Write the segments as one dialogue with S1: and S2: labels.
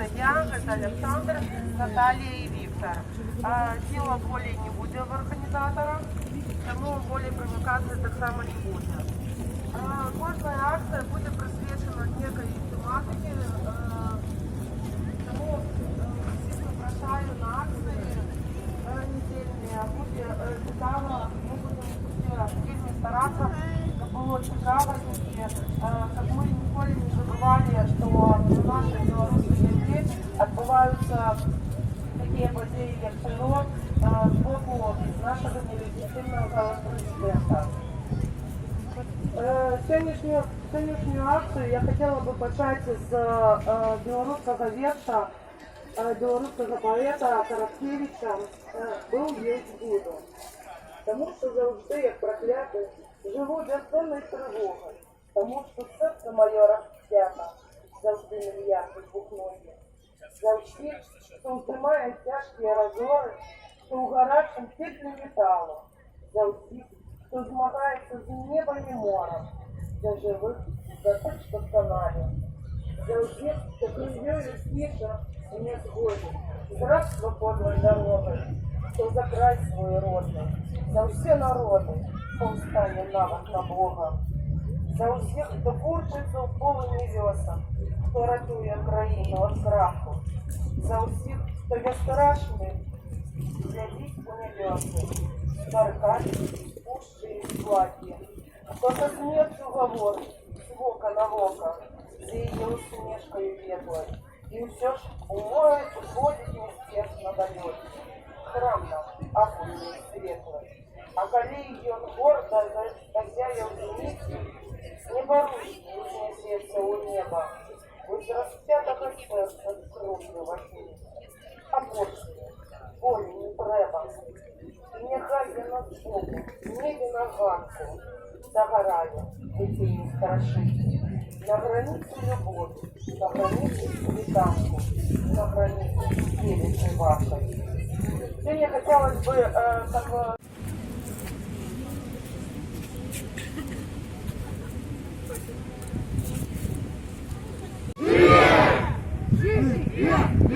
S1: Это я, это Александр, Наталья и Виктор. Сила более не буде в організатора, тому более провокації так само не буде. Кожна акція буде присвячена некій тематиці, тому всіх запрошую на акції недільні. Буде цікаво, ми будемо сильно старатися, щоб було цікаво, щоб ми ніколи не забували, що в нашій білоруській землі відбуваються такі події, як село, з боку нашого нелегітимного президента. Сьогоднішню акцію я хотіла би почати з білоруського вірша, білоруського поета Караткевича «Был есть буду». Тому що завжди, як проклятий, живу бездонною тривогою, тому що серце моє розп'ято, завжди мільярди двохногі. За всіх, хто утримає тяжкі розори, що угорачим петлі металу, за всіх, хто змагається з небом і морем, за живих, за тих, що в каналі, за всіх, хто крив'ю тише і не згоден, з рабства подлой дороги, хто за край свій родний, за всі народи, повстання навод на Бога, за усіх, хто курчиться в полум'ї весен, хто рятує країну від краху, за усіх, хто безстрашний, глядить у небеси, старкать, пущі і платі, хто со смертю говорить, з вока на вока, за її усмішкою ветлою, і все ж уходить неспешно далеко. Храм наш, ахуй светлый, а коли он гордо зазяял вниз, не борусь, вознесется у неба, из распятого сердца кровью возьми. А больше боли не треба, и нехай вина с Богу, не виноватку, догорая, детей не страшить. На границе любовь, на границе светанку, на границе перечной вашей. Сегодня хотелось бы как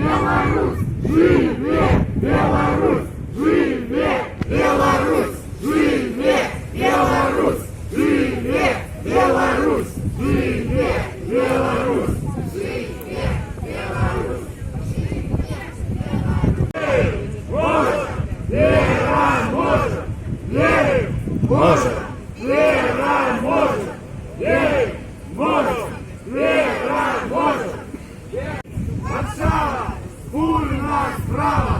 S2: Беларусь! Живе Беларусь! Живе Беларусь! Живе Беларусь! Живе Беларусь! Живе Беларусь! Живе Беларусь! Вера может! Ей может! Вера может! Ей может! Вера может! Варшава, спільна справа,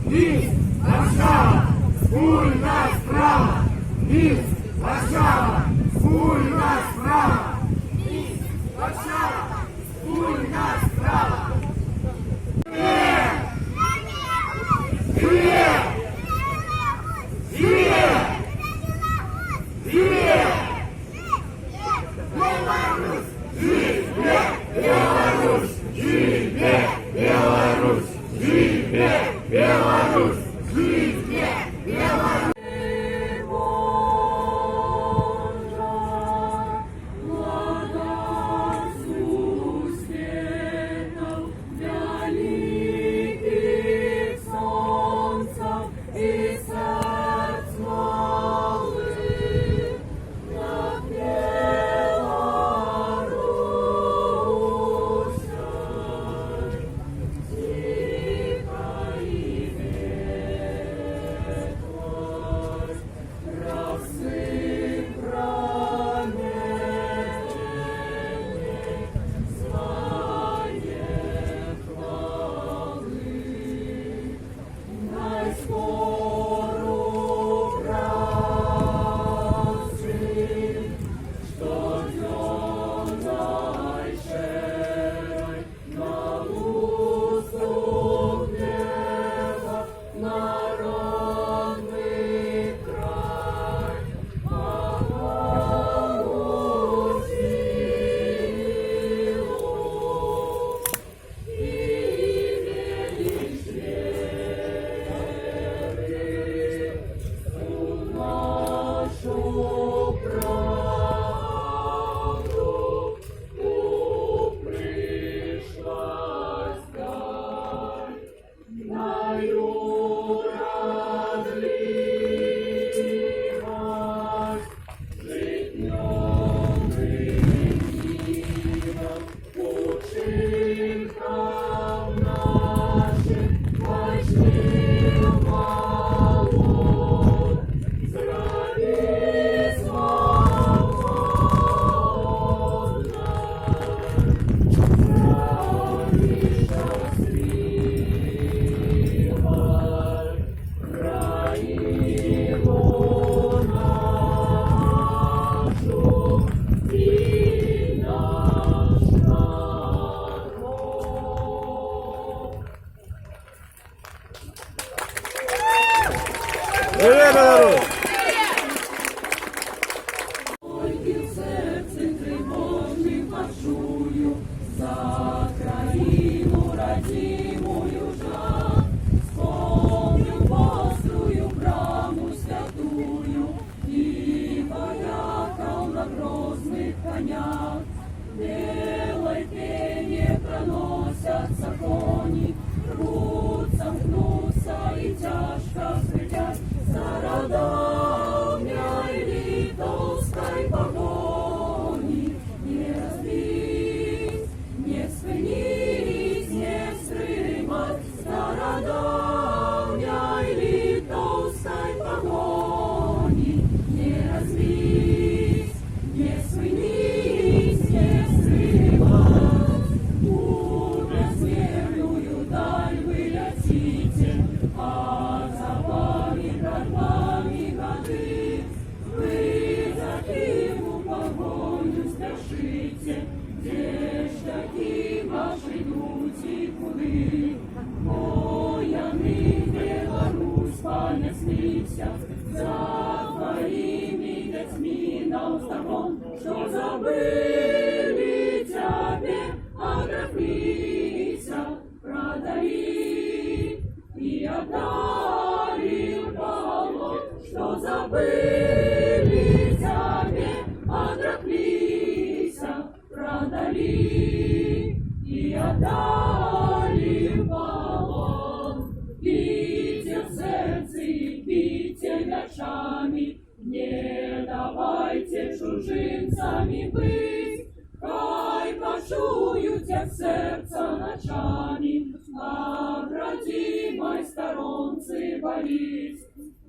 S2: міст, Варшава, спільна справа, міст, Варшава, спільна справа, міст, Варшава, спільна справа. Живе! Живе! Живе! Беларусь! Живе! Беларусь! Живе Беларусь! Живе Беларусь! Живе Беларусь! Живе Білорусь!
S3: Белой пене проносятся кони, рвутся, гнутся и тяжко скрипят стародавней литовской погони. Не разбить, не спынить, не стримать стародавней литовской погони. Не разбить, не спынить, не стримать. В безмерную даль вы летите, а за вами, над вами годы. Вы за Киеву погоню спешите, где ж такие ваши люди куды? Вояны Беларусь понеслися за твоими детьми навздогон, что забыли тебе, отреклися, продали и отдали в полон, что забыли тебе, отреклися, продали и отдали в полон. Бейте в сердце и бейте мечами, не давайте чужинцами быть. Хай почуют тех сердца ночами, а в родимой сторонце болит.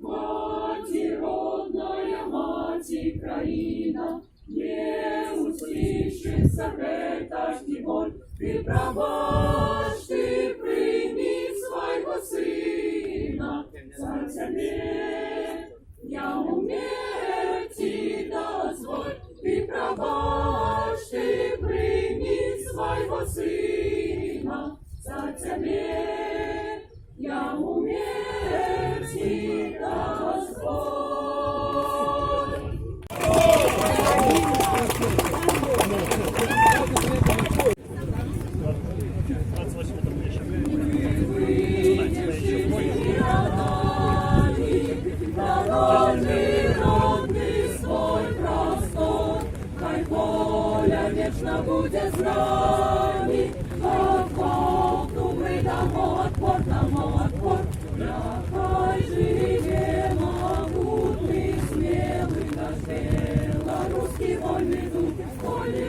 S3: Мать родная, мать краина, не услышится этой боль. Ты пробачь, ты прими своего сына, за тебе я уметь и дозволь. Ты пробачь, ты прими своего сына, за тебе я уметь и дозволь. Родный свой простор, хай воля вечно будет с нами. Отвагу мы дамо отпор, хай живе могутный, смелый наш белорусский вольный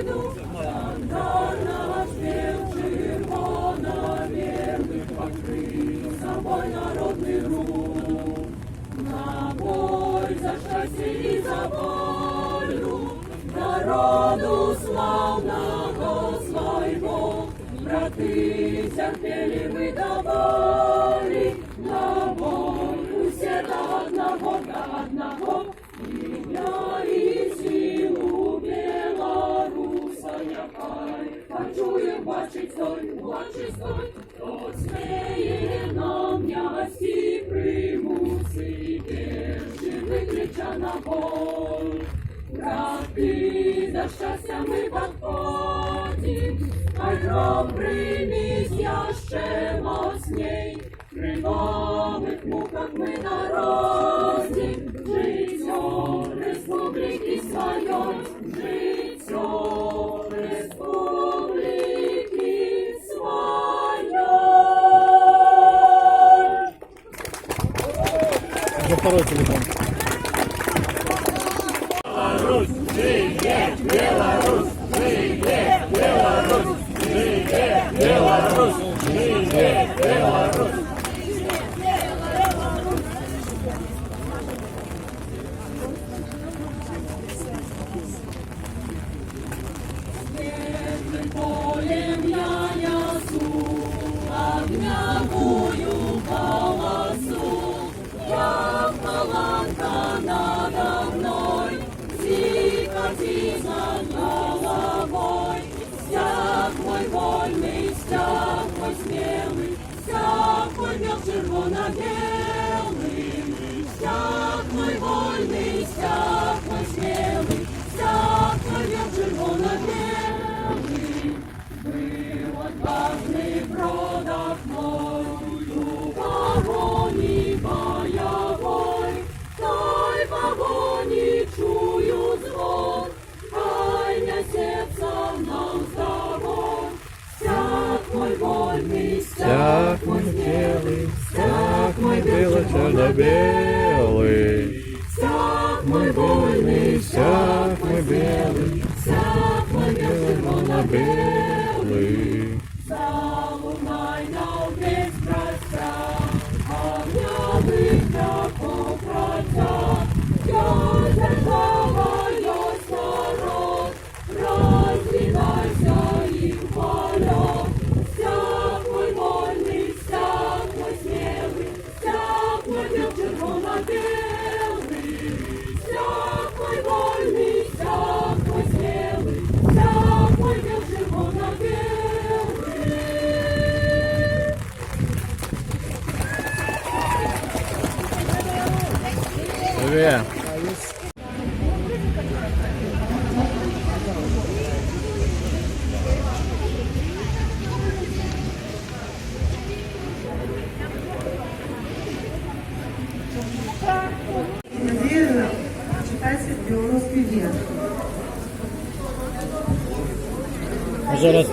S3: дух, стандарт наш бел червоно-белый, покрыт собой народный рух. На бой за счастье и за волю народу славного своего. Браты терпели, выдавали на бой все до одного. Меня и силу белоруса яхай. Почуем бачить стой, тот смеє нам ясі примуси, держи викрича на боль. Брати, за щастя ми подходим, хай гром примість яще моцней. При нових муках ми народі, життя республіки своєї, життя республіки своєї.
S2: За второй телефон. Беларусь, живе! Беларусь, живе! Беларусь, живе! Беларусь, живе! Беларусь!
S3: Полем я несу огневую полосу, как паланка надо мной, зикати над головой. Стяг мой вольный, стяг мой смелый, стяг мой бел червоно-белый, стяг
S2: белый, стяг мой вольный, стяг мой белый, стяг мой белый, червоно-белый.
S3: Залунай на весь простор, огнявых птахов кротят. Я зеркалою сторон, развивайся их полет. Стяг мой вольный, стяг мой смелый, стяг мой бел червоно-белый. Стяг мой вольный, стяг мой смелый, стяг мой бел червоно-белый.
S2: Живее.
S1: Надеюсь, читайте белорусский век.
S2: Еще раз.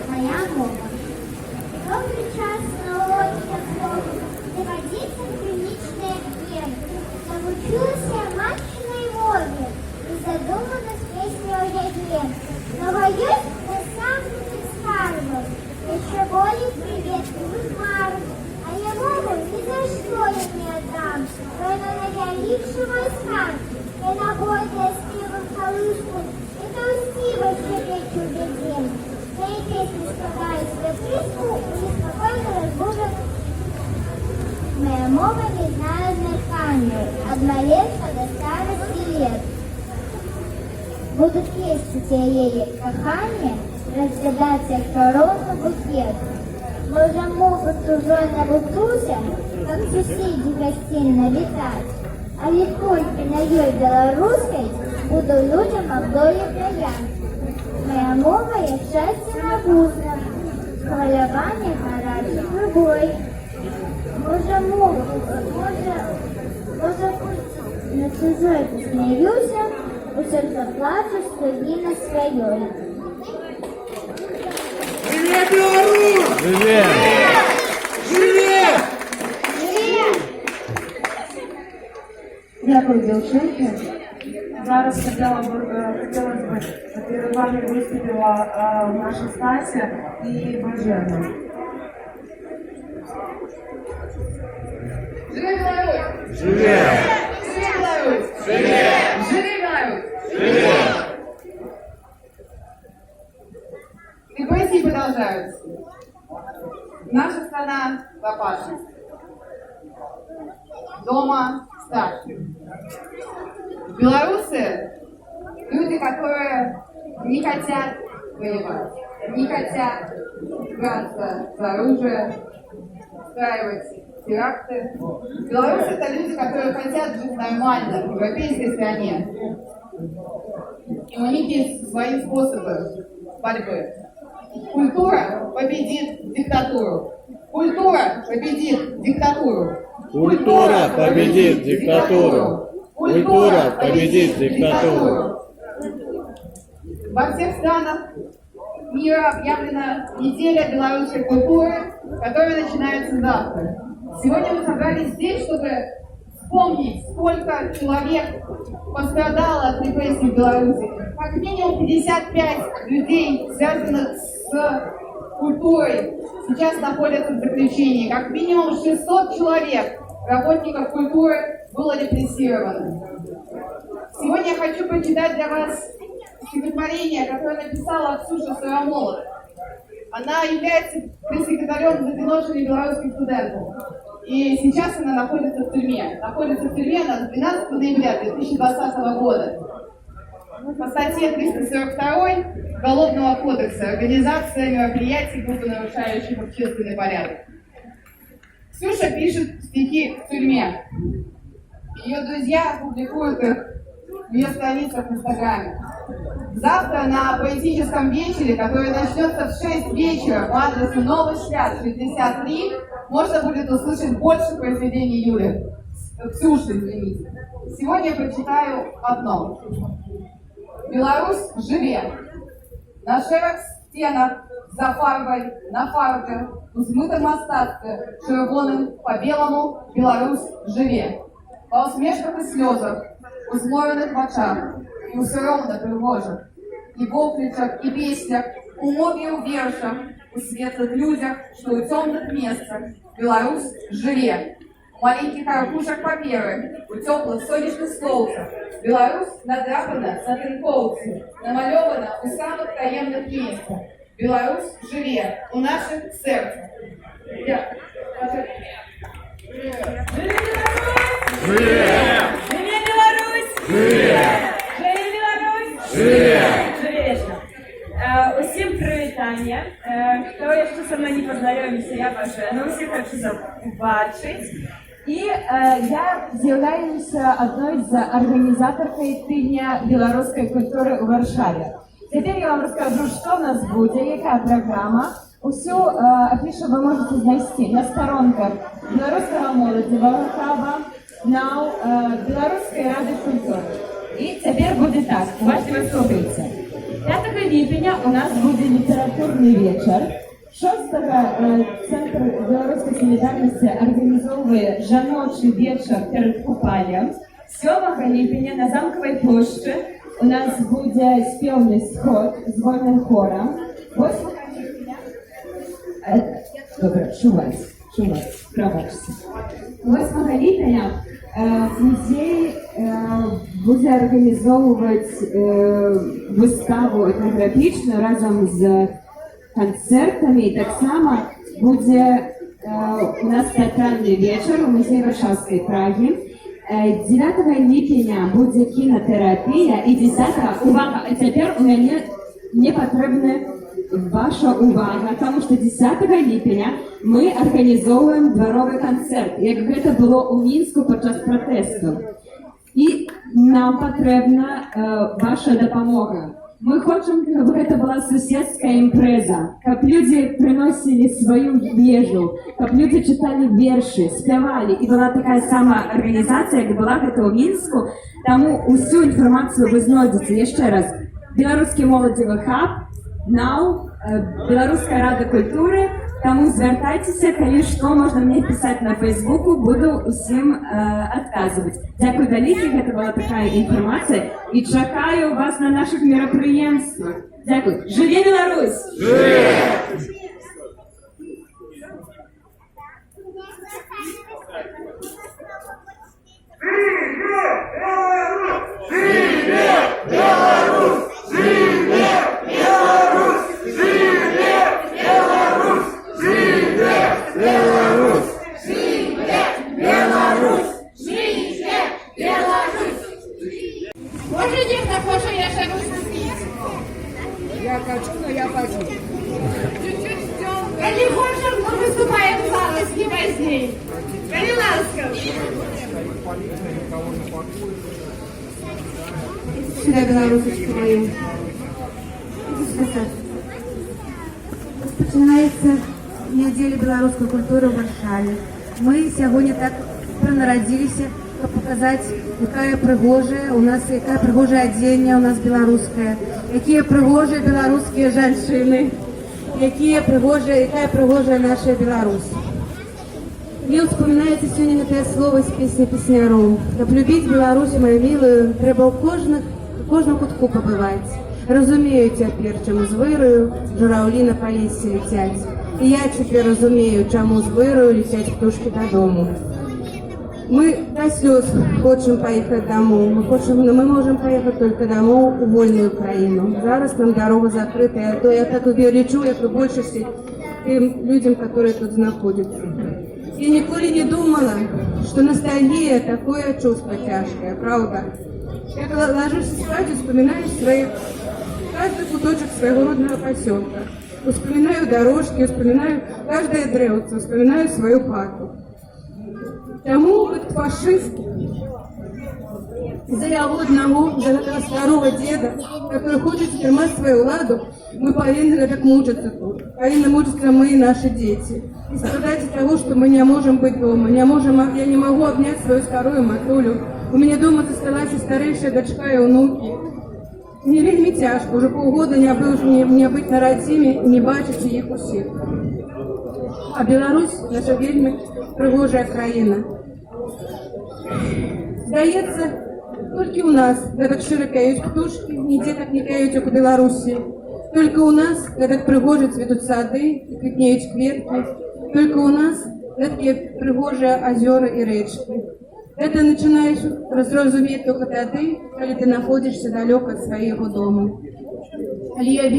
S4: Моя мова. Добрый час молодця Богу, доводиться в приличное время. Научилась я матчной мове и задумалась песню о яге. Но боюсь, до самых старого, еще более приветливых марок. А я мову ни за что я не отдам, война найвялікші войска. Я нагодная співом колышку, это устиво щебечу бедем. Свои песни складаю себе приску и неспокойно разбужат. Моя мова не знает дыхания, от малейшего до старости лет. Будут есть ей кохание, разглядаться их коронный букет. Може, могут уже навучуся, как сусіді гостинно летать, а ведь только на ее белорусской буду людям обдоле проявлять. Моя мова є щастя нагузна, хвилювання гарачих любой. Може, на чужой посміюся, у серце плачу спокійно своєю.
S2: Живее!
S1: Дякую, дівчинки. Зараз хотілося б, щоб перед вами виступила наша Стася і Божена.
S5: Живи Беларусь!
S2: Живее!
S5: Живи Беларусь!
S2: Живее!
S5: Живи Беларусь!
S2: Живее!
S5: Репрессии продолжаются. Наша страна в опасности. Дома старше. Белорусы – люди, которые не хотят воевать, не хотят браться за оружие, устраивать теракты. Белорусы – это люди, которые хотят жить нормально в европейской стране. И у них есть свои способы борьбы. Культура победит диктатуру. Культура победит диктатуру.
S2: Культура победит диктатуру. Культура победит диктатуру.
S5: Во всех странах мира объявлена неделя белорусской культуры, которая начинается завтра. Сегодня мы собрались здесь, чтобы вспомнить, сколько человек пострадало от репрессий в Беларуси. Как минимум 55 людей, связанных с культурой, сейчас находятся в заключении. Как минимум 600 человек, работников культуры, было репрессировано. Сегодня я хочу прочитать для вас стихотворение, которое написала Ксюша Сарамолова. Она является пресс-секретарем запиношенных белорусских студентов. И сейчас она находится в тюрьме. Находится в тюрьме она с 12 ноября 2020 года. По статье 342 Уголовного кодекса «Организация мероприятий, грубо нарушающих общественный порядок». Ксюша пишет стихи в тюрьме. Ее друзья публикуют их в ее страницах в Инстаграме. Завтра на поэтическом вечере, который начнется в 6 вечера по адресу Новый Свят, 63, можно будет услышать больше произведений Юли. Ксюши, извините. Сегодня я прочитаю одно. Беларусь живе. На шерых стенах за фарбой, на фарбе, у змытом остатке, червоным по белому Беларусь живе. По усмешках и слезах, у злоеных в очах, и у соромных пригожих, и вокличах, и песнях, у мове и у вершах, у светлых людях, что у темных местах Беларусь живе. У маленьких аркушек паперы, у теплых солнечных столцев Беларусь надрапана на тынковцы, намалевана у самых таемных мест. Беларусь живе у наших сердцах.
S2: Живе!
S3: Живе Беларусь!
S2: Живе!
S3: Живе Беларусь!
S2: Живе!
S3: Живешна! Усім прывітанне. Хто яшчэ са мной не пазнаёміўся, я Бажэна, усіх хочу побачыць. І я з'яўляюся адной з арганізатаркай тыдня беларускай культуры ў Варшаве. Цяпер я вам раскажу, што ў нас будзе, якая праграма. Усю афішу вы можете знайсці на старонках беларускага моладзевага хаба, НАУ, Беларускай рады культуры. І цяпер будзе так, уважліва слухайце. 5 ліпеня у нас будзе літаратурны вечар. 6-го Центр беларускай салідарнасці арганізоўвае жаночы вечар перад купалем. 7 ліпеня на Замкавай плошчы у нас будзе спеўны сход з вольным хорам. 8 ліпеня... Добра, чуваць, прабачце. 8 ліпеня музей будзе арганізоўваць выставу этнаграфічную разам з канцэртамі, і таксама будзе у нас тэатральны вечар у музеі Варшаўскай Прагі. 9 ліпеня будзе кінатэрапія і 10 увага, а цяпер у мяне не патрэбна ваша увага, тому што 10 ліпеня мы арганізоўваем дваровы канцэрт, як гэта было ў Мінску падчас пратэсту. І нам патрэбна ваша дапамога. Мы хочам, каб гэта была суседская імпрэза, каб людзі прыносілі сваю ежу, каб людзі чыталі вершы, спявалі. І была такая сама арганізацыя, як была гэта ў Мінску. Таму усю інфармацыю вы знойдзеце яшчэ раз. Беларускі моладзевы хаб, НАУ, Беларуская рада культуры. Таму звяртайцеся, калі што, можна мне пісаць на Фейсбуку, буду усім адказваць. Дзякуй вялікі, гэта была такая інфармацыя, і чакаю вас на нашых мерапрыемствах. Дзякуй. Жыве Беларусь!
S2: Живе!
S5: Може, дівка хоче, я ще виступити.
S6: Я хочу, но я хочу.
S5: Чуть-чуть ждем. Коли хочем, мы выступаем зараз, не позднее. Коли ласка.
S1: Сюда, белорусочку мою. Починається неділя беларускай культури в Варшаве. Мы сегодня так пронарадзіліся, каб показать, якая прыгожая у нас, якая прыгожая адзенне у нас беларускае, якія прыгожыя беларускія жанчыны, якая прыгожая наша Беларусь. Мне вспоминается сегодня это слово с песни песняров. Каб любить Беларусь, мою милую, трэба ў кожным кутку побывать. Разумею цяпер, чаму з выраю жураўлі на палесе летяць. І я цяпер разумею, чаму з выраю летяць птушкі дадому. Мы до слез хочем поехать домой. Мы можем поехать только домой у вольную Украину. Зараз нам дорога закрыта. То я так лечу, як и большасці тем людям, которые тут находятся. Я ніколи не думала, что ностальгия такое чувство тяжкое, правда. Я ложусь спать и вспоминаю каждый куточек своего родного поселка. Вспоминаю дорожки, вспоминаю каждое древце, вспоминаю свою хату. Тому вот фашист за яго одного, за этого старого деда, который хочет стрымаць свою ладу, мы повинны так мучиться тут. Повинны мучиться мы и наши дети. И страдать от того, что мы не можем быть дома. Я не могу обнять свою старую матулю. У меня дома засталась и старейшая дочка и внуки.
S7: Мне вельми тяжко, уже полгода не бути на родині, не бачити їх усіх. А Білорусь – наша вельми пригожая країна. Здається, тільки у нас, де так широ п'ють птушки, ніде так не п'ють, як у Білорусі. Только у нас, де так пригоже цвітуть сади і квітнеють квітки. Только у нас, де такі пригожі озера і річки. Это начинаешь разразуметь только ты, когда ты находишься далеко от своего дома. Я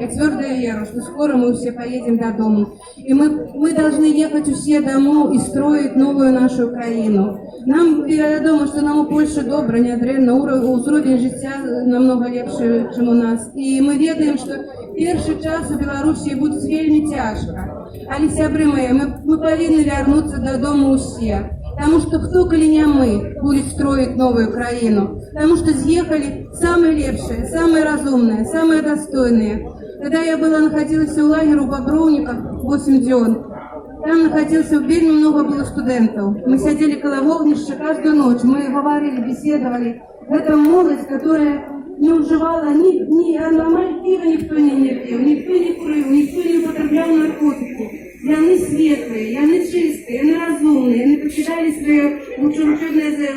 S7: твердо верю, что скоро мы все поедем до дома. И мы должны ехать все домой и строить новую нашу Украину. Нам, я думаю, что нам у Польши добре, не древно, уровень життя намного легше, чем у нас. И мы ведаем, что первый час у Белоруссии будет вельми тяжко. Але, сябры мои, мы повинны вернуться до дома все. Потому что кто, коли не мы, будет строить новую Украину. Потому что съехали самые лепшие, самые разумные, самые достойные. Когда я находилась в лагере у Бобровников 8 дён, там находилось вельми много было студентов. Мы сидели около вогнища каждую ночь, мы говорили, беседовали. Это молодь, которая не уживала ни нормального пива, никто не пил, никто не курил, никто не употреблял наркотики. И они светлые, и они чистые, и они разумные, они покидали свои учебные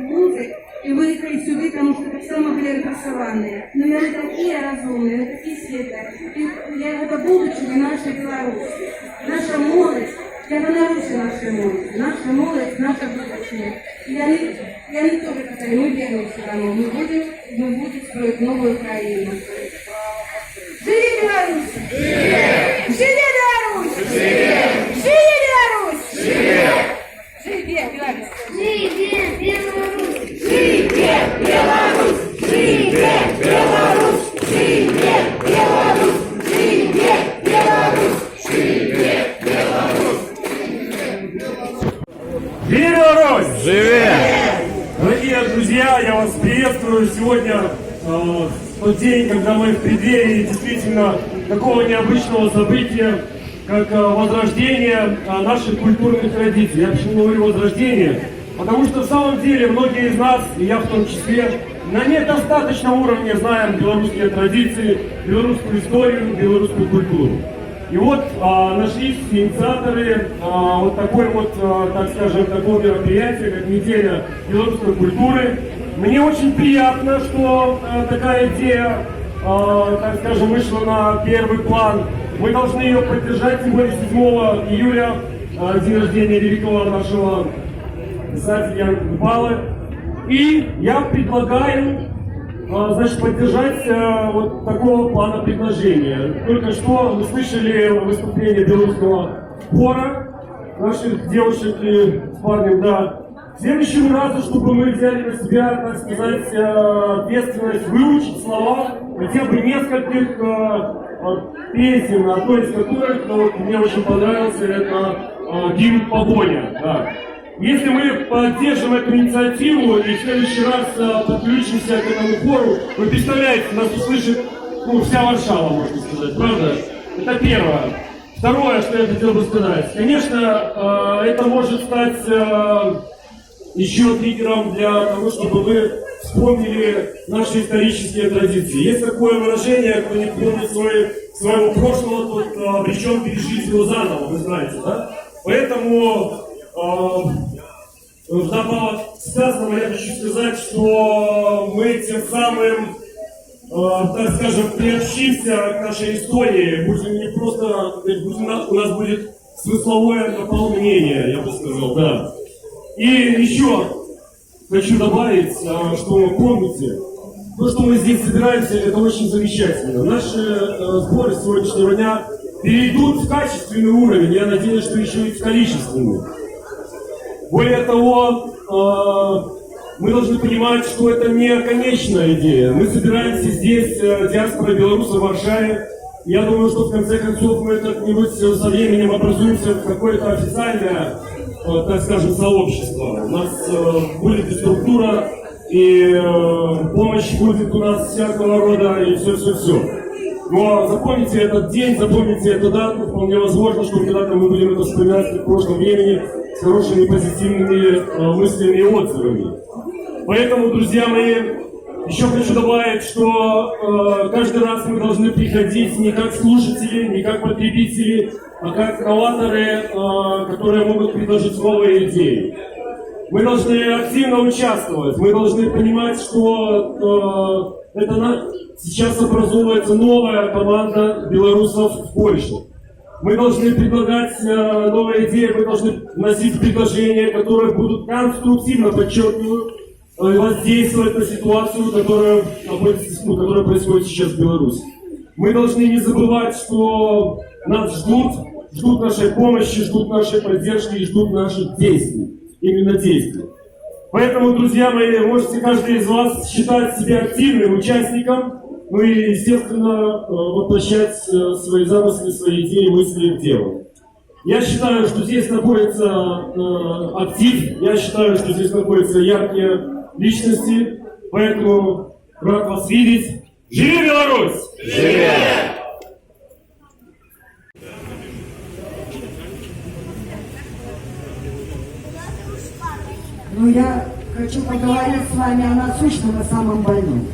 S7: вузы и выехали сюда, потому что так само были репрессованные. Но они такие разумные, они такие светлые. И это будущее нашей Беларуси. Наша молодь, я понравился нашей молодь. Наша молодь, наша будущее. И они тоже сказали, мы вернемся домой, мы будем строить новую Украину. Живи Беларусь! Живи Беларусь! Живи Беларусь! Живи Беларусь!
S4: Живи Беларусь!
S2: Живе Беларусь! Живе Беларусь! Живе Беларусь! Живе Беларусь! Живе Беларусь!
S8: Беларусь!
S2: Живе!
S8: Дорогие друзья, я вас приветствую сегодня. Тот день, когда мы в преддверии действительно такого необычного события, как возрождение наших культурных традиций. Я почему говорю возрождение? Потому что в самом деле многие из нас, и я в том числе, на недостаточном уровне знаем белорусские традиции, белорусскую историю, белорусскую культуру. И вот нашлись инициаторы вот такой вот, так скажем, такого мероприятия, как неделя белорусской культуры. Мне очень приятно, что такая идея, так скажем, вышла на первый план. Мы должны ее поддержать, тем более 7 июля, день рождения великого нашего писателя Яна Купалы. И я предлагаю, значит, поддержать вот такого плана предложения. Только что мы слышали выступление белорусского хора, наших девушек и с парнем, да. В следующем разу, чтобы мы взяли на себя, так сказать, ответственность выучить слова хотя бы нескольких песен, одной из которых, вот, мне очень понравился, это гимн «Погоня». Да. Если мы поддержим эту инициативу и в следующий раз подключимся к этому хору, вы представляете, нас услышит вся Варшава, можно сказать, правда? Это первое. Второе, что я хотел бы сказать. Конечно, это может стать еще триггером для того, чтобы вы вспомнили наши исторические традиции. Есть такое выражение, кто не помнит своего прошлого, тот обречен пережить его заново, вы знаете, да? Поэтому вдобавок к сказанному я хочу сказать, что мы тем самым, так скажем, приобщимся к нашей истории, будем не просто, у нас будет смысловое наполнение, я бы сказал, да. И еще хочу добавить, что помните, то, что мы здесь собираемся, это очень замечательно. Наши сборы сегодняшнего дня перейдут в качественный уровень, я надеюсь, что еще и в количественный. Более того, мы должны понимать, что это не конечная идея. Мы собираемся здесь, диаспора белорусов в Варшаве. Я думаю, что в конце концов мы как-нибудь со временем образуемся в какое-то официальное, так скажем, сообщество. У нас будет и структура, и помощь будет у нас всякого рода, и все-все-все. Но запомните этот день, запомните эту дату. Вполне возможно, что когда-то мы будем это вспоминать в прошлом времени с хорошими позитивными мыслями и отзывами. Поэтому, друзья мои, Еще хочу добавить, что каждый раз мы должны приходить не как слушатели, не как потребители, а как новаторы, которые могут предложить новые идеи. Мы должны активно участвовать, мы должны понимать, что сейчас образовывается новая команда белорусов в Польше. Мы должны предлагать новые идеи, мы должны вносить предложения, которые будут конструктивно, подчеркиваю, воздействовать на ситуацию, которая происходит сейчас в Беларуси. Мы должны не забывать, что нас ждут нашей помощи, ждут нашей поддержки и ждут наших действий. Именно действий. Поэтому, друзья мои, можете каждый из вас считать себя активным участником, ну и, естественно, воплощать свои замыслы, свои идеи, мысли в дело. Я считаю, что здесь находится актив, я считаю, что здесь находятся яркие личности, поэтому рад вас видеть. Живи Беларусь! Живи!
S6: Ну, я хочу поговорить с вами о насущном и самом больном.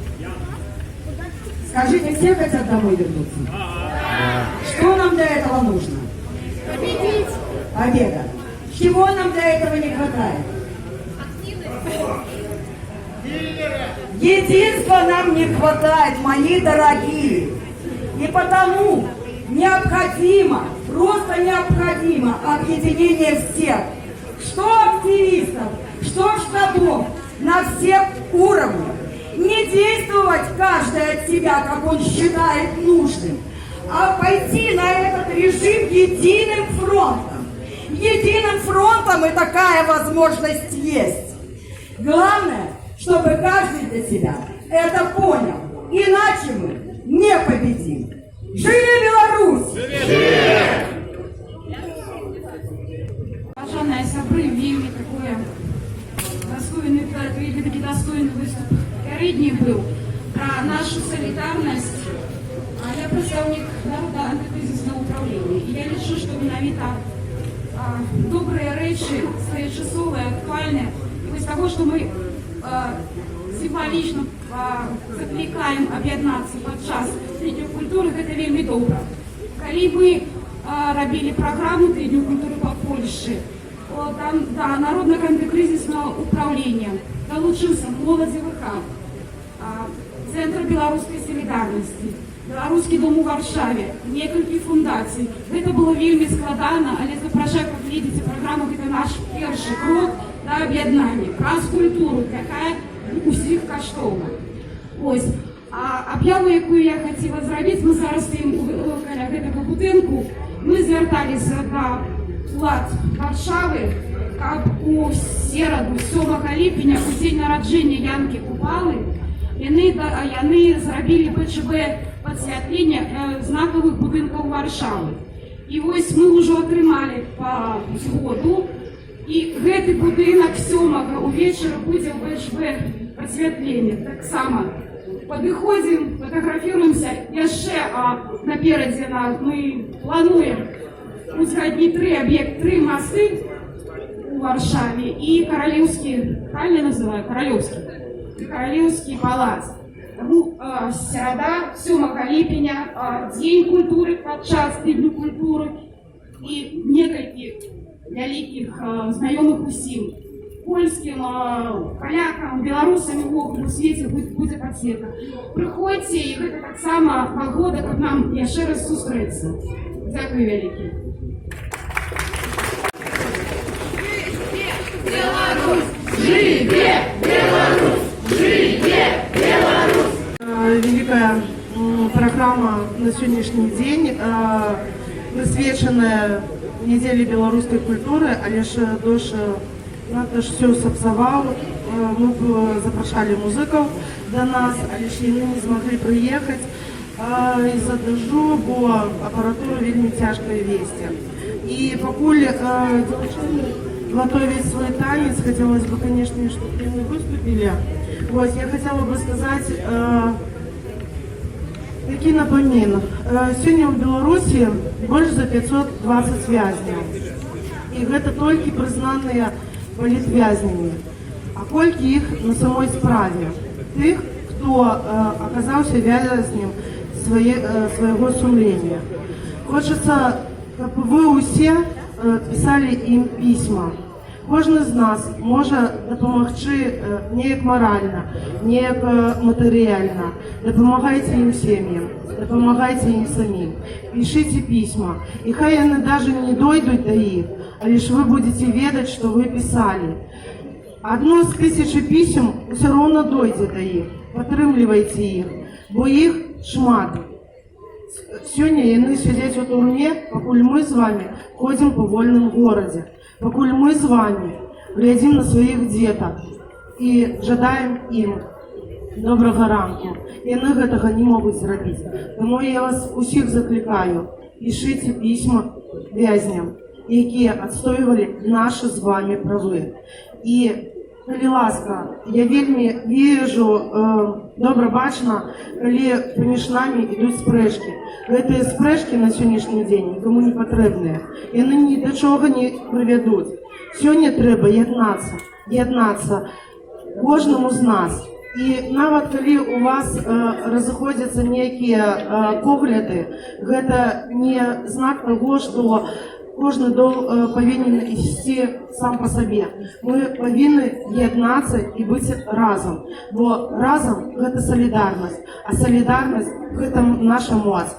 S6: Скажите, все хотят домой вернуться? Что нам для этого нужно?
S4: Победить!
S6: Победа. Чего нам для этого не хватает? Единства нам не хватает, мои дорогие. И потому необходимо, просто необходимо объединение всех. Что активистов, что штабов, на всех уровнях. Не действовать каждый от себя, как он считает нужным, а пойти на этот режим единым фронтом. Единым фронтом и такая возможность есть. Главное, чтобы каждый для себя это понял. Иначе мы не победим. Живи Беларусь!
S9: Бажаная сябры, вельмі такое достойный выступ пярэдні быў пра нашу солідарнасць. Я прадстаўнік народа антыкрызіснага ўправлення. І я лічу, што менавіта добрыя рэчы, своечасовыя, актуальныя. І вось таго, што мы сімвалічна заклікаем аб'яднацца падчас тыдню культуры, гэта вельмі добра. Калі мы рабілі праграму тыдню культуры па Польшы, там да народнага антыкрызіснага ўправлення далучыўся моладзевы хаб, Центр беларускай солідарнасці, Беларускі дом у Варшаве, некалькі фундацый. Гэта было вельмі складана, але запрашаю, как видите, праграма гэта наш першы крок да аб'яднання праз культуру, якая усіх каштоўна. Ось. А аб'яву, якую я хацела зрабіць, мы зараз стаім каля гэтага будынку. Мы звярталіся да улад Варшавы, каб у сераду 7 ліпеня, у дзень нараджэння Янкі Купалы, яны зрабілі БЧБ падсвятлення знакавых будынкаў Варшавы. І вось мы ўжо атрымалі па згоду, і гэты будынак 7 увечары будзе ў БЧБ падсвятлення. Таксама падыходзім, фотаграфіруемся яшчэ, наперадзе мы плануем узгадніць 3 аб'екты, 3 масты у Варшаве і каралеўскі, правильно называю, Королевский палац. Тому середа, 7 ліпеня, День культуры падчас тыдню культуры і некалькі вялікіх знаёмых усім польскім, палякам, беларусам у свеце будзе падсвета. Прыходзьце, і гэта таксама нагода, каб нам яшчэ раз сустрэцца. Дзякуй вялікі.
S1: Живе Беларусь! Живе Беларусь! Великая программа на сегодняшний день, присвяченная неделе белорусской культуры. Алеш Дош все сапсаваў. Мы запрашалі музыкаў до нас, але ж яны не змаглі прыехаць из-за дажджу, бо апаратуру вельмі цяжка весці. І пакуль дзяўчыны готовить свой танец, хотелось бы, конечно, чтобы они выступили. Вот, я хотела бы сказать такие напомин. Сегодня в Беларуси больше за 520 вязней. И это только признанные политвязнями. А кольки их на самой справе? Тых, хто оказаўся вязнем свайго сумлення. Хочацца, каб вы ўсе пісалі ім пісьма. Кожны з нас можа дапамагчы неяк маральна, неяк матэрыяльна. Дапамагайце ім сем'ям, дапамагайце ім самім. Пішыце пісьма. І хай яны даже не дойдуць да іх, але ж вы будете ведаць, што вы пісалі. Одно з 1000 пісем все роўна дойдзе да іх. Падтрымлівайце іх, бо іх шмат. Сёння яны сядзяць у турме, пакуль мы з вами ходзім па вольным горадзе. Пакуль мы з вами глядзім на сваіх дзетак і жадаем ім добрага ранку. Яны гэтага не могуць зрабіць. Таму я вас усіх заклікаю, пішыце пісьма вязням, якія адстойвалі нашы з вами правы. І, калі ласка, я вельмі вижу, добра бачна, калі паміж намі ідуць спрэчкі. Гэтыя спрэчкі на сённяшні дзень нікому не патрэбныя. Яны ні да чога не прывядуць. Сёння трэба яднацца кожнаму з нас. І нават калі у вас разыходзяцца нейкія погляды, гэта не знак таго, што кожны павінен ісці сам па сабе. Мы павінны яднацца і быць разам, бо разам гэта салідарнасць, а салідарнасць гэта наша моц.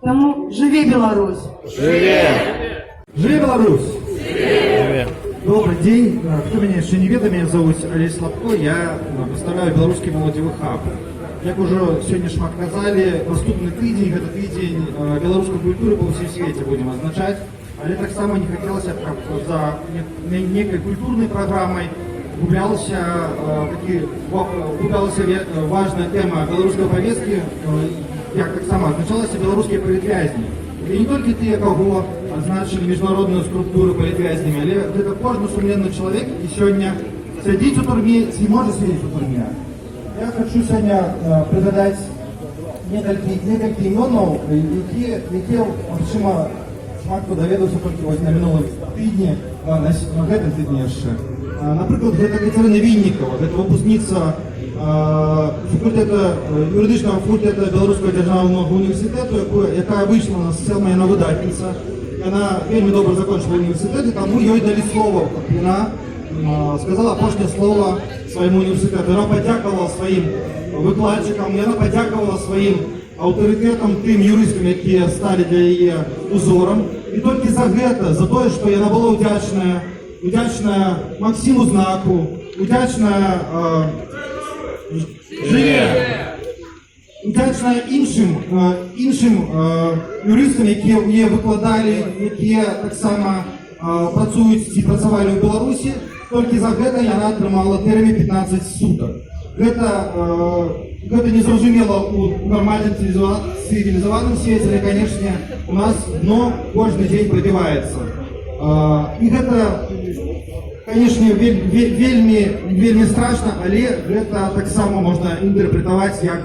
S1: Таму жыве Беларусь!
S2: Живе!
S10: Живе Беларусь! Добрый день. Кто меня еще не ведает, меня зовут Олесь Слабко, я представляю белорусский молодевый хаб. Як уже сегодня шмат казали, наступный тыдзень, это тыдзень белорусской культуры по всей свете будем означать. Але так само не хотелось, как за некой культурной программой гублялась важная тема белорусской повестки, як так само означалось белорусские политвязни. И не только те, кого означили международную структуру политвязнями, але это кожный сумленный человек, и сегодня сидеть в турме, не может сидеть в турме. Я хочу сегодня пригадать несколько имен, які, шмат хто даведаўся толькі вось на минулым тыдні, на гэтым тыдні яшчэ. Напрыклад, гэта Катерина Віннікова, гэта выпускніца юридичного факультета Белорусского державного университета, якая вийшла на сцену, яна видатниця. Вона вельми добре закончила університет, і тому їй дали слово, вона сказала апошнє слово своєму університету. Вона подякувала своїм викладчикам, вона подякувала своїм авторитетам, тим юристам, які стали для її узором. І тільки за гэта, за те, що вона була вдячна Максиму Знаку, вдячна вдячна іншим юристам, які її викладали, які так само працюють і працювали в Білорусі. Тільки за гэта вона отримала термін 15 суток. Гэта не зразумело у нормальном цивилизованном свете, але, конечно, у нас дно каждый день пробивается. И это, конечно, вельми страшно, але это так само можно интерпретовать как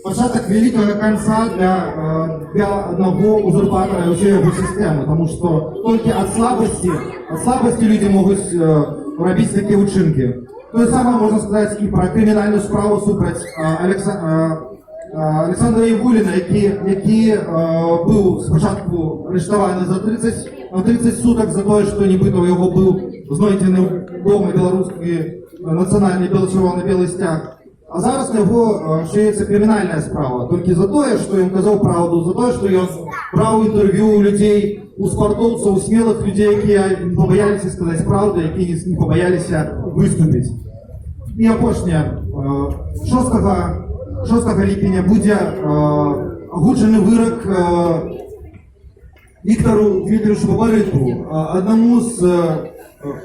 S10: початок великого конца для одного узурпатора и всей его системы, потому что только от слабости люди могут робить такие учинки. То же самое можно сказать и про криминальную справу супраць Александра Ягуліна, які был спочатку арештованы за 30 суток за то, что нібито у його був знойдений вдома білоруський національний біло-червоно-білий стяг. А зараз на його шиється кримінальна справа. Тільки за те, що він казав правду, за те, що він брав інтерв'ю у людей, у спортовців, у смілих людей, які не побоялися сказати правду, які не побоялися виступити. І опошнє, 6 липня буде оголошений вирок Віктору Дмитровичу Бабариту, одному з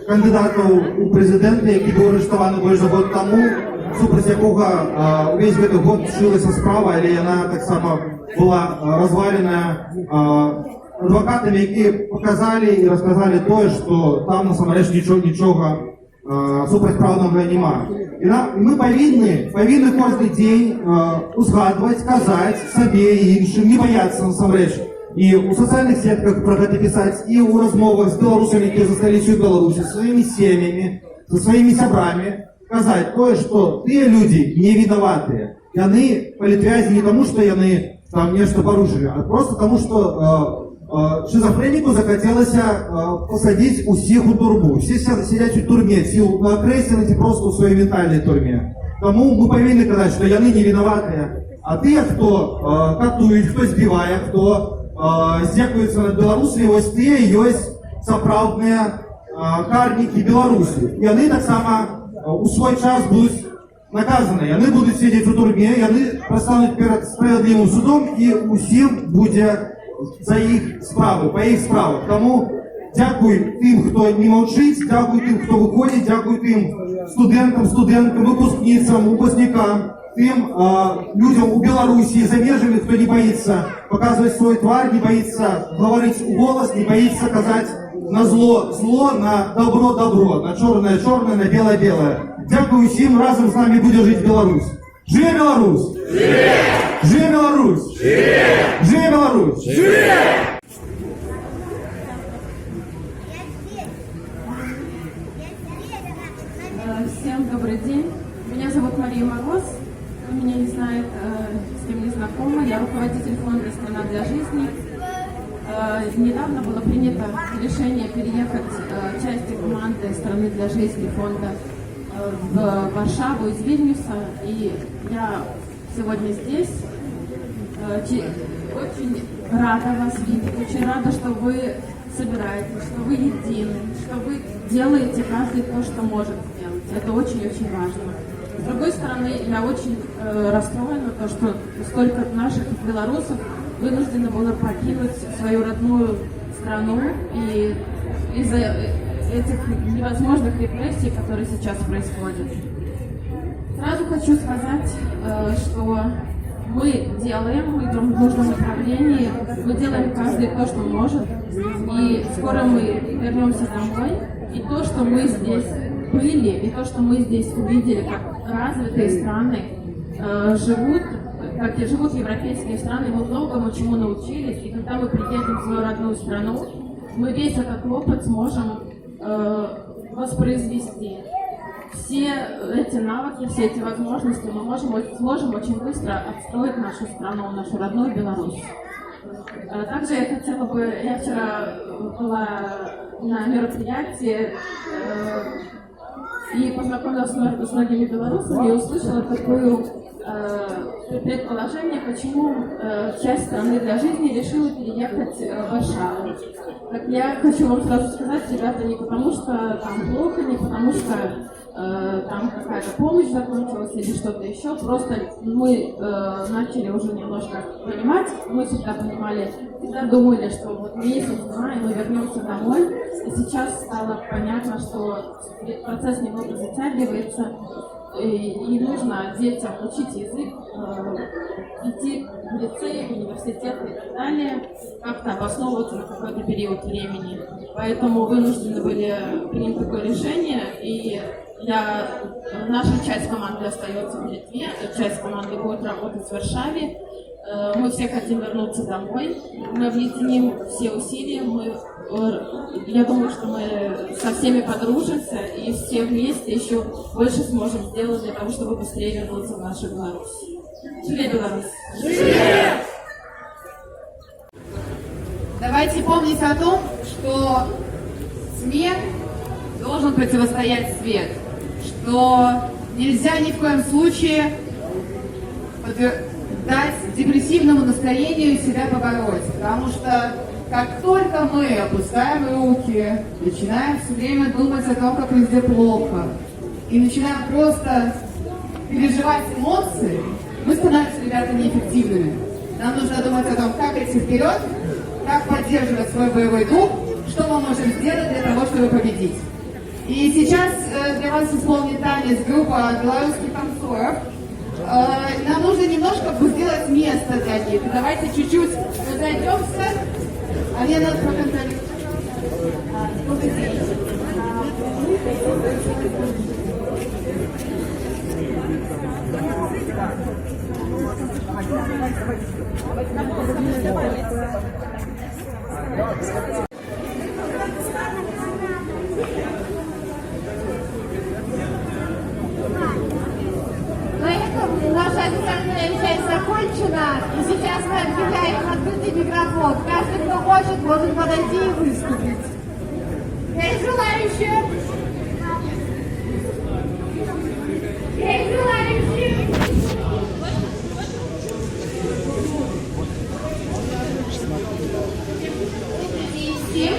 S10: кандидатів у президенти, який був арештований майже год тому, супротив якого весь цей год шилася справа, але вона так само була розвалена адвокатами, які показали і розказали те, що там насамрэч нічого супрацьправного нема. І ми повинні кожен день узгадувати, казати собі і іншим, не боятися насамрэч. І у соціальних сетках про це писати, і у розмовах з білорусами, які залишилися в Білорусі, зі своїми сім'ями, зі своїми сябрами, казаць тое, што тыя людзі не вінаватыя. Яны палітвязні не таму, што яны там нешта парушылі, а просто таму, што шизофренику захотелося посадить усіх у турму. Всі сидять у турмі, всі накреслені просто у своїй ментальній турмі. Тому ми повинні казати, що вони не винуваті, а ті, хто катують, хто збиває, хто здякується над Білорусією, ось ті є справжні карники Білорусі. І вони так само у свій час будуть наказані. Вони будуть сидіти у турмі, вони постануть перед справедливим судом і усім буде за їх справи, по їх справах. Тому дякую тим, хто не мовчить, дякую тим, хто виходить, дякую тим студентам, випускницям, випускникам, тим людям у Білорусі, за межами, хто не боїться показувати свій твар, не боїться говорити у голос, не боїться казати на зло, на добро, на чорне, на біле. Дякую всім, разом з нами буде жити Білорусь. Живе Білорусь! Живе! Живе Білорусь! Живе! Живе Білорусь! Живе!
S9: Всем добрый день. Меня зовут Мария Мороз. Кто меня не знает, с кем не знакома. Я руководитель фонда «Страна для жизни». Недавно было принято решение переехать части команды «Страны для жизни» фонда в Варшаву из Вильнюса. И я сегодня здесь. Очень рада вас видеть. Очень рада, что вы собираетесь, что вы едины, что вы делаете каждый то, что может сделать. Это очень-очень важно. С другой стороны, я очень расстроена, то, что столько наших белорусов вынуждены было покинуть свою родную страну и из-за этих невозможных репрессий, которые сейчас происходят. Сразу хочу сказать, что мы делаем, мы идем в нужном направлении, мы делаем каждый то, что может, и скоро мы вернемся домой, и то, что мы здесь были, и то, что мы здесь увидели, как развитые страны живут, как и живут европейские страны, мы многому чему научились, и когда мы приедем в свою родную страну, мы весь этот опыт сможем воспроизвести. Все эти навыки, все эти возможности мы сможем очень быстро отстроить нашу страну, нашу родную Беларусь. Также я хотела бы, я вчера была на мероприятии и познакомилась с многими белорусами и услышала такое предположение, почему часть «Страны для жизни» решила переехать в Варшаву. Так я хочу вам сразу сказать, ребята, не потому что там плохо, не потому что там какая-то помощь закончилась или что-то еще, просто мы начали уже немножко понимать, мы всегда понимали, всегда думали, что вот месяц-два, и мы вернемся домой, и сейчас стало понятно, что процесс немного затягивается, и нужно детям учить язык, идти в лицей, в университет и так далее, как-то обосновываться на какой-то период времени. Поэтому вынуждены были принять такое решение, и наша часть команды остается в Литве, часть команды будет работать в Варшаве. Мы все хотим вернуться домой, мы объединим все усилия, я думаю, что мы со всеми подружимся и все вместе еще больше сможем сделать для того, чтобы быстрее вернуться в нашу Беларусь. Живе Беларусь! Живе!
S5: Давайте помнить о том, что тьме должен противостоять свет, что нельзя ни в коем случае дать депрессивному настроению себя побороть, потому что как только мы опускаем руки, начинаем все время думать о том, как везде плохо, и начинаем просто переживать эмоции, мы становимся, ребята, неэффективными. Нам нужно думать о том, как идти вперед, как поддерживать свой боевой дух, что мы можем сделать для того, чтобы победить. И сейчас для вас исполнит танец группа белорусских танцоров. Нам нужно немножко сделать место для них. Давайте чуть-чуть разойдемся. А мне надо проконтролировать. Добрый день.
S4: официальная часть закончена, и сейчас мы объявляем открытый микрофон. Каждый, кто хочет, может подойти и выступить. Есть желающие? Есть желающие?
S11: Всем.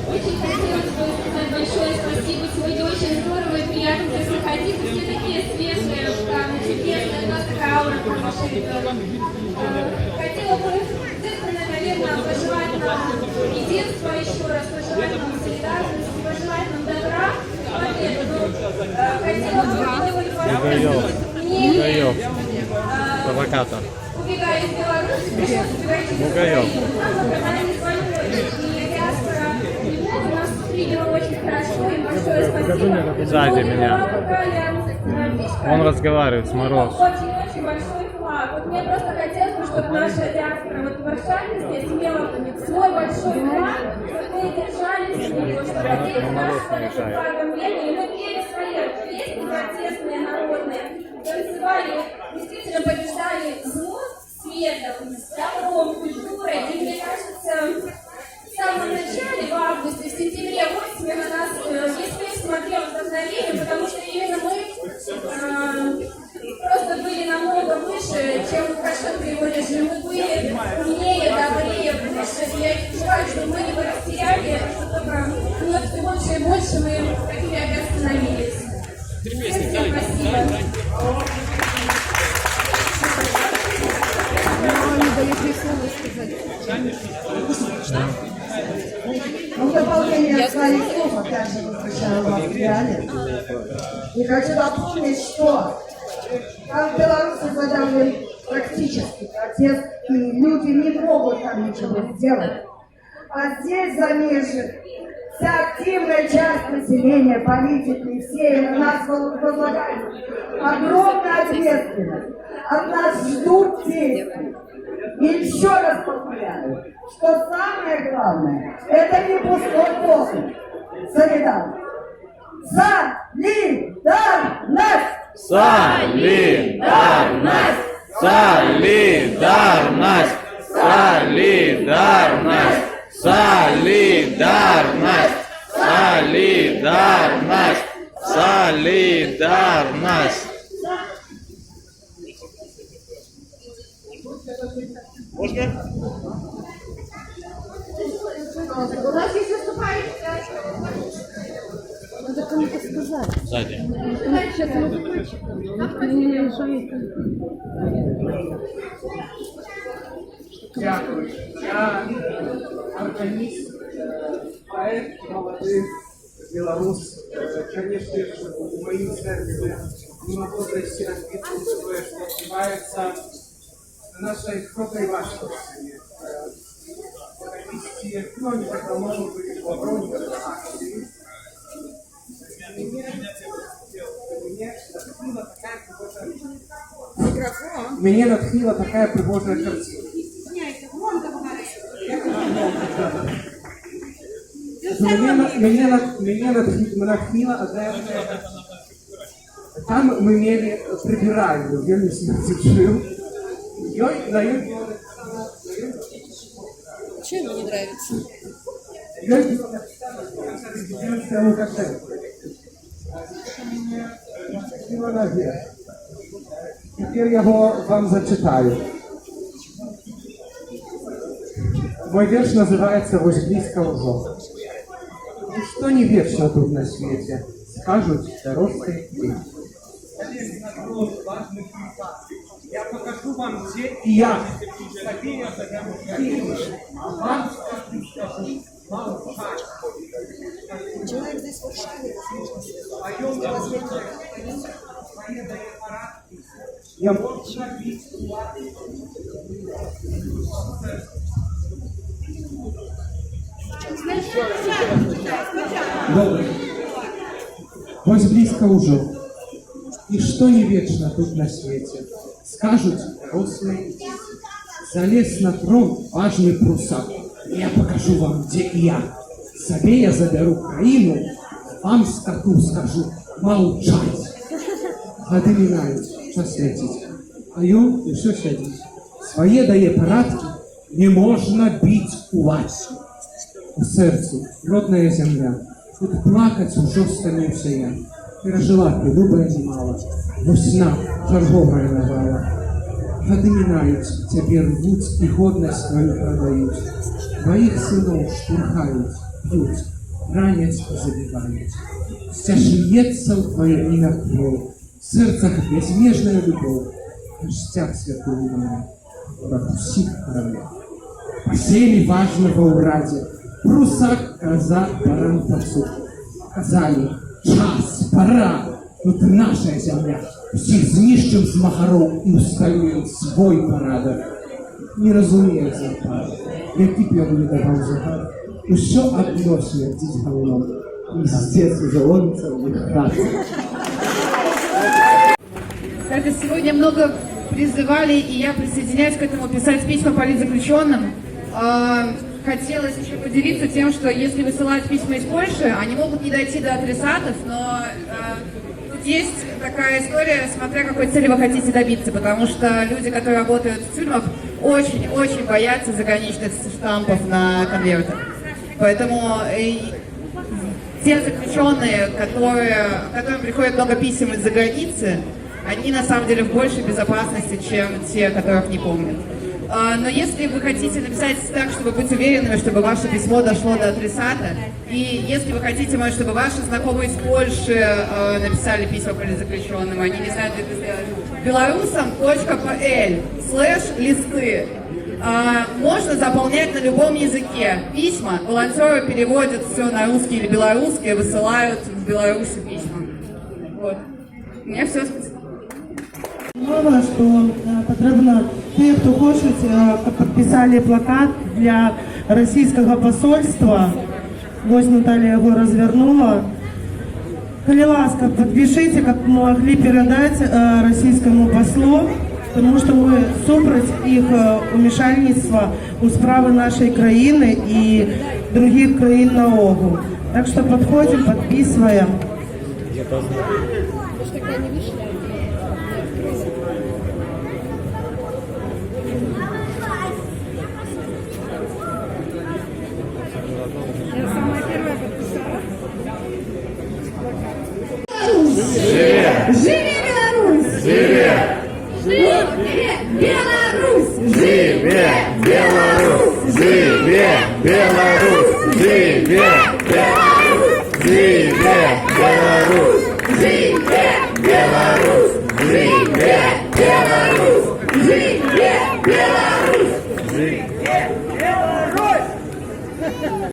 S11: Очень хотелось бы сказать большое спасибо. Сегодня очень здорово и приятно здесь находиться. Все такие свежие, там, чудесные, у нас такая аура хорошая. Хотела бы, наверное, пожелать нам единства еще раз, пожелать нам солидарности, пожелать нам добра, победы. Хотела бы мнение.
S2: Провокатор.
S11: Убегая из Беларуси, пришлось убегать из Украины. Она не звонила, и диаспора нас приняла очень хорошо, и большое спасибо.
S2: Сзади меня. Он разговаривает с Мороз.
S11: Очень-очень большой вклад. Вот мне просто хотелось бы, чтобы наша диаспора вот в Варшаве здесь имела свой большой вклад, чтобы мы держались с него, чтобы здесь наши флагом вели, и мы пели свои песни протестные, народные, танцевали, действительно побеждали зло светом, добром, культурой. И мне кажется, в самом начале, в августе, в сентябре 8 на нас весь смотрел вдохновение, потому что именно мы просто были намного выше, чем Лукашенко его режим. Мы были умнее, добрее, выше. И я желаю, чтобы мы его растеряли, только все больше и больше мы такими опять становились. Всем спасибо.
S12: Ну, в дополнение своих слов, опять же, возвращаю вас к реалии. И хочу напомнить, что там в Беларуси задавлен практически протест, и люди не могут там ничего сделать. А здесь, в Замежье, вся активная часть населения, политики, все на нас возлагают огромную ответственность. От нас ждут действий. И еще раз повторяю, что самое главное, это не пустой воздух. Солидарность.
S2: Солидарность! Солидарность! Солидарность! Солидарность! Солидарность! Солидарность! Можно?
S4: У нас есть выступающие.
S1: Надо кому-то сказать.
S2: Сзади.
S1: Сейчас мы
S13: Дякую. Я органіст, поэт молодых, белорус. Конечно же, в моем сердце не могу дойти распитывать, что отзывается на нашей крутой важности. Провести, ну, не так давно мы были в Лавроне, акции. Мне натхнила такая пригожая картина. Меня натхнила одна. Там мы имели прибиральню, я не жил.
S1: Чем мне не нравится?
S13: Теперь я его вам зачитаю. Мой верш называется «Вось близко ўжо». Ничто не вечно тут на свете, скажут дорослые дети. Я покажу вам, где и я.
S1: Человек здесь в Варшаве,
S13: Я Добре. Вось близко уже. И что не вечно тут на свете, скажут взрослые. Залез на трон важный прусак. Я покажу вам, где и я. Себе я заберу краину, вам скоту скажу молчать. гады мінаюць, час ляціць, а ён усё сядзіць. Свае дае парадкі, не можна біць кулач. У сэрцу родная зямля, тут плакаць ужо стаміўся я. Перажыла ты любая немала, вось на чарговая навала. Гады мінаюць, цябе рвуць і годнасць твою прадаюць. Тваіх сыноў штурхаюць, б'юць, раняць і забіваюць. Сцяжлецца ў твоё імя кроў, в сэрцах бязмежная любоў, касцях святую маю, враг усіх караля. Пасеялі важна ва ўрадзе, прусак, каза, баран, пацук. Казалі, час, пора, тут наша зямля, всіх знішчым з махароў і усталюем свой парадак. Не разумею запар, які б ён не даваў загад, усё адно смердзіць галном, і здзец ужо ломіцца ў іх хаце.
S5: Кстати, сегодня много призывали, и я присоединяюсь к этому, писать письма политзаключенным. Хотелось еще поделиться тем, что если высылать письма из Польши, они могут не дойти до адресатов, но тут есть такая история, смотря какой цели вы хотите добиться, потому что люди, которые работают в тюрьмах, очень-очень боятся заграничных штампов на конвертах. Поэтому те заключенные, которым приходит много писем из-за границы, они на самом деле в большей безопасности, чем те, которых не помнят. Но если вы хотите написать так, чтобы быть уверенными, чтобы ваше письмо дошло до адресата, и если вы хотите, может, чтобы ваши знакомые из Польши написали письма политзаключенным, они не знают, как это сделать, belarusam.pl/listy можно заполнять на любом языке письма. Волонтеры переводят все на русский или белорусский и высылают в Беларусь письма. Вот. У меня все.
S14: Мова, що потрібно ті, хто хочуть, підписали плакат для російського посольства. Ось Наталья его развернула. Коли ласка, подпишите, как могли передать российскому послу, потому что мы супроть их умешательства у справы нашей краины и других краин на огу. Так что подходим, подписываем.
S2: Живе Беларусь! Живе! Живе Беларусь! Живе Беларусь! Живе Беларусь! Живе!